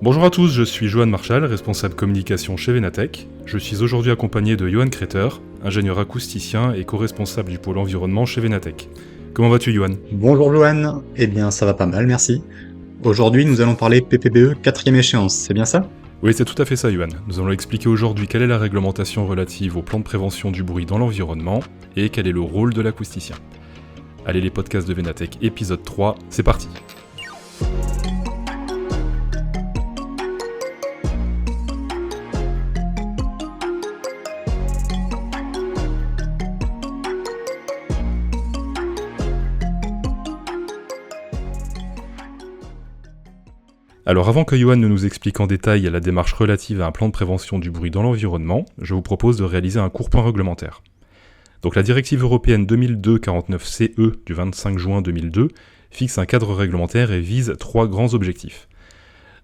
Bonjour à tous, je suis Johan Marchal, responsable communication chez Venatech. Je suis aujourd'hui accompagné de Johan Kreter, ingénieur acousticien et co-responsable du pôle environnement chez Venatech. Comment vas-tu, Johan ? Bonjour Johan, eh bien ça va pas mal, merci. Aujourd'hui nous allons parler PPBE 4e échéance, c'est bien ça? Oui, c'est tout à fait ça, Johan. Nous allons expliquer aujourd'hui quelle est la réglementation relative au plan de prévention du bruit dans l'environnement et quel est le rôle de l'acousticien. Allez, les podcasts de Venatech, épisode 3, c'est parti. Alors avant que Johan ne nous explique en détail la démarche relative à un plan de prévention du bruit dans l'environnement, je vous propose de réaliser un court point réglementaire. Donc la directive européenne 2002-49-CE du 25 juin 2002 fixe un cadre réglementaire et vise 3 grands objectifs.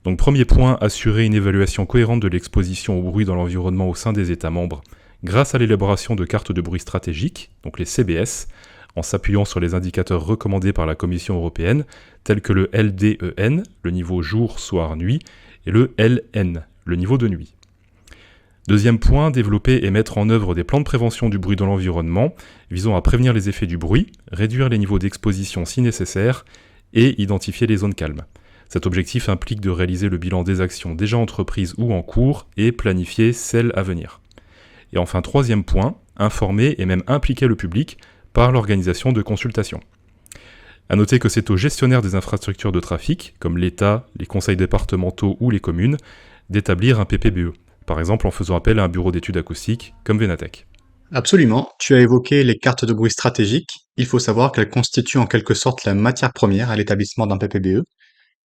Donc premier point, assurer une évaluation cohérente de l'exposition au bruit dans l'environnement au sein des États membres grâce à l'élaboration de cartes de bruit stratégiques, donc les CBS, en s'appuyant sur les indicateurs recommandés par la Commission européenne, tels que le LDEN, le niveau jour, soir, nuit, et le LN, le niveau de nuit. Deuxième point, développer et mettre en œuvre des plans de prévention du bruit dans l'environnement, visant à prévenir les effets du bruit, réduire les niveaux d'exposition si nécessaire, et identifier les zones calmes. Cet objectif implique de réaliser le bilan des actions déjà entreprises ou en cours, et planifier celles à venir. Et enfin, troisième point, informer et même impliquer le public par l'organisation de consultations. A noter que c'est aux gestionnaires des infrastructures de trafic, comme l'État, les conseils départementaux ou les communes, d'établir un PPBE, par exemple en faisant appel à un bureau d'études acoustiques comme Venatech. Absolument, tu as évoqué les cartes de bruit stratégiques, il faut savoir qu'elles constituent en quelque sorte la matière première à l'établissement d'un PPBE.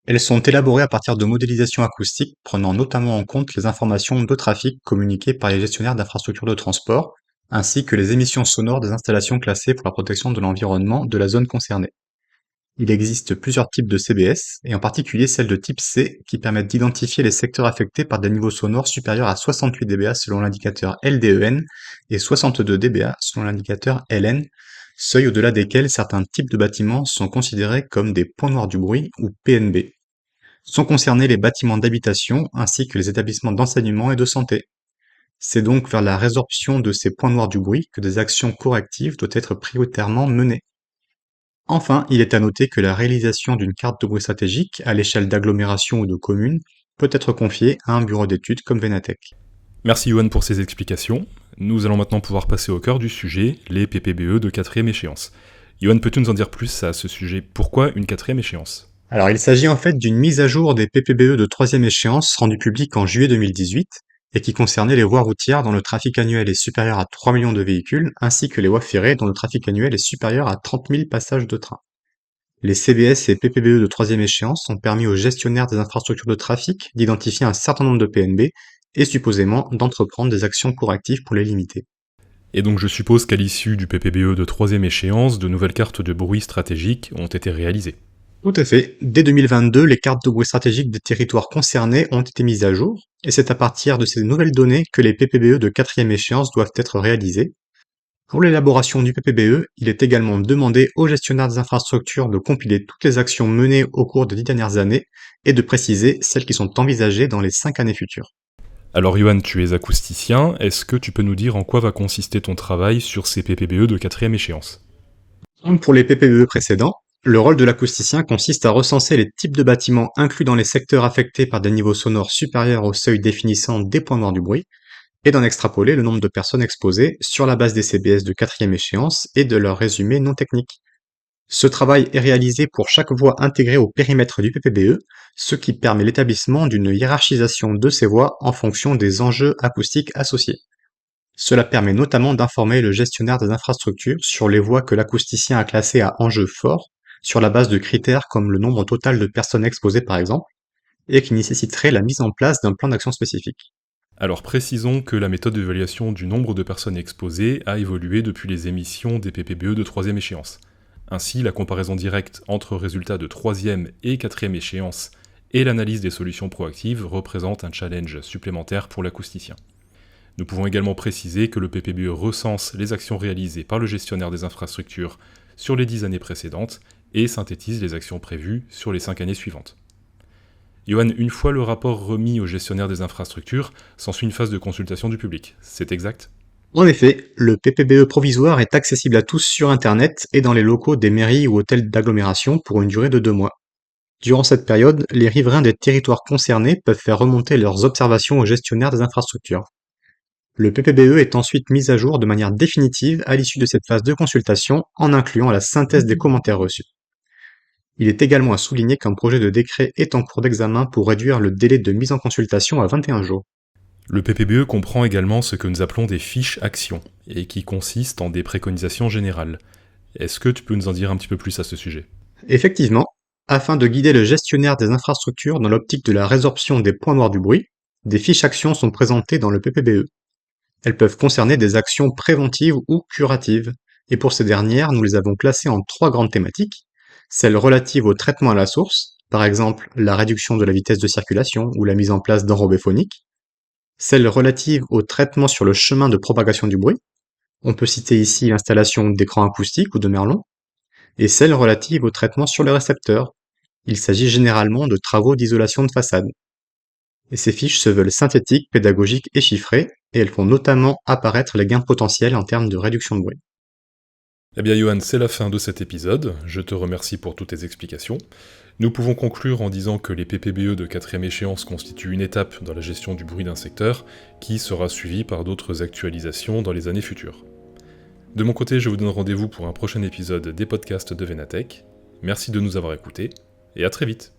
Elles sont élaborées à partir de modélisations acoustiques prenant notamment en compte les informations de trafic communiquées par les gestionnaires d'infrastructures de transport, ainsi que les émissions sonores des installations classées pour la protection de l'environnement de la zone concernée. Il existe plusieurs types de CBS, et en particulier celles de type C, qui permettent d'identifier les secteurs affectés par des niveaux sonores supérieurs à 68 dBA selon l'indicateur LDEN et 62 dBA selon l'indicateur LN, seuil au-delà desquels certains types de bâtiments sont considérés comme des points noirs du bruit ou PNB. Sont concernés les bâtiments d'habitation ainsi que les établissements d'enseignement et de santé. C'est donc vers la résorption de ces points noirs du bruit que des actions correctives doivent être prioritairement menées. Enfin, il est à noter que la réalisation d'une carte de bruit stratégique à l'échelle d'agglomération ou de commune peut être confiée à un bureau d'études comme Venatech. Merci Johan pour ces explications. Nous allons maintenant pouvoir passer au cœur du sujet, les PPBE de 4e échéance. Johan, peux-tu nous en dire plus à ce sujet ? Pourquoi une 4e échéance ? Alors, il s'agit en fait d'une mise à jour des PPBE de 3e échéance rendue publique en juillet 2018 et qui concernait les voies routières dont le trafic annuel est supérieur à 3 millions de véhicules ainsi que les voies ferrées dont le trafic annuel est supérieur à 30 000 passages de train. Les CBS et PPBE de 3e échéance ont permis aux gestionnaires des infrastructures de trafic d'identifier un certain nombre de PNB et supposément d'entreprendre des actions correctives pour les limiter. Et donc je suppose qu'à l'issue du PPBE de 3e échéance, de nouvelles cartes de bruit stratégiques ont été réalisées. Tout à fait. Dès 2022, les cartes de bruit stratégiques des territoires concernés ont été mises à jour, et c'est à partir de ces nouvelles données que les PPBE de 4e échéance doivent être réalisés. Pour l'élaboration du PPBE, il est également demandé aux gestionnaires des infrastructures de compiler toutes les actions menées au cours des 10 dernières années et de préciser celles qui sont envisagées dans les 5 années futures. Alors Johan, tu es acousticien, est-ce que tu peux nous dire en quoi va consister ton travail sur ces PPBE de 4e échéance ? Comme pour les PPBE précédents, le rôle de l'acousticien consiste à recenser les types de bâtiments inclus dans les secteurs affectés par des niveaux sonores supérieurs au seuil définissant des points noirs du bruit, et d'en extrapoler le nombre de personnes exposées sur la base des CBS de 4e échéance et de leur résumé non technique. Ce travail est réalisé pour chaque voie intégrée au périmètre du PPBE, ce qui permet l'établissement d'une hiérarchisation de ces voies en fonction des enjeux acoustiques associés. Cela permet notamment d'informer le gestionnaire des infrastructures sur les voies que l'acousticien a classées à enjeux forts, sur la base de critères comme le nombre total de personnes exposées par exemple, et qui nécessiterait la mise en place d'un plan d'action spécifique. Alors précisons que la méthode d'évaluation du nombre de personnes exposées a évolué depuis les émissions des PPBE de 3e échéance. Ainsi, la comparaison directe entre résultats de 3e et 4e échéance et l'analyse des solutions proactives représente un challenge supplémentaire pour l'acousticien. Nous pouvons également préciser que le PPBE recense les actions réalisées par le gestionnaire des infrastructures sur les 10 années précédentes et synthétise les actions prévues sur les 5 années suivantes. Johan, une fois le rapport remis au gestionnaire des infrastructures, s'ensuit une phase de consultation du public. C'est exact ? En effet, le PPBE provisoire est accessible à tous sur Internet et dans les locaux des mairies ou hôtels d'agglomération pour une durée de 2 mois. Durant cette période, les riverains des territoires concernés peuvent faire remonter leurs observations au gestionnaire des infrastructures. Le PPBE est ensuite mis à jour de manière définitive à l'issue de cette phase de consultation en incluant la synthèse des commentaires reçus. Il est également à souligner qu'un projet de décret est en cours d'examen pour réduire le délai de mise en consultation à 21 jours. Le PPBE comprend également ce que nous appelons des fiches actions, et qui consistent en des préconisations générales. Est-ce que tu peux nous en dire un petit peu plus à ce sujet ? Effectivement, afin de guider le gestionnaire des infrastructures dans l'optique de la résorption des points noirs du bruit, des fiches actions sont présentées dans le PPBE. Elles peuvent concerner des actions préventives ou curatives, et pour ces dernières, nous les avons classées en 3 grandes thématiques. Celles relatives au traitement à la source, par exemple la réduction de la vitesse de circulation ou la mise en place d'enrobés phoniques. Celles relatives au traitement sur le chemin de propagation du bruit. On peut citer ici l'installation d'écrans acoustiques ou de merlons. Et celles relatives au traitement sur le récepteur. Il s'agit généralement de travaux d'isolation de façade. Et ces fiches se veulent synthétiques, pédagogiques et chiffrées, et elles font notamment apparaître les gains potentiels en termes de réduction de bruit. Eh bien Johan, c'est la fin de cet épisode, je te remercie pour toutes tes explications. Nous pouvons conclure en disant que les PPBE de 4e échéance constituent une étape dans la gestion du bruit d'un secteur, qui sera suivie par d'autres actualisations dans les années futures. De mon côté, je vous donne rendez-vous pour un prochain épisode des podcasts de Vénatech. Merci de nous avoir écoutés, et à très vite.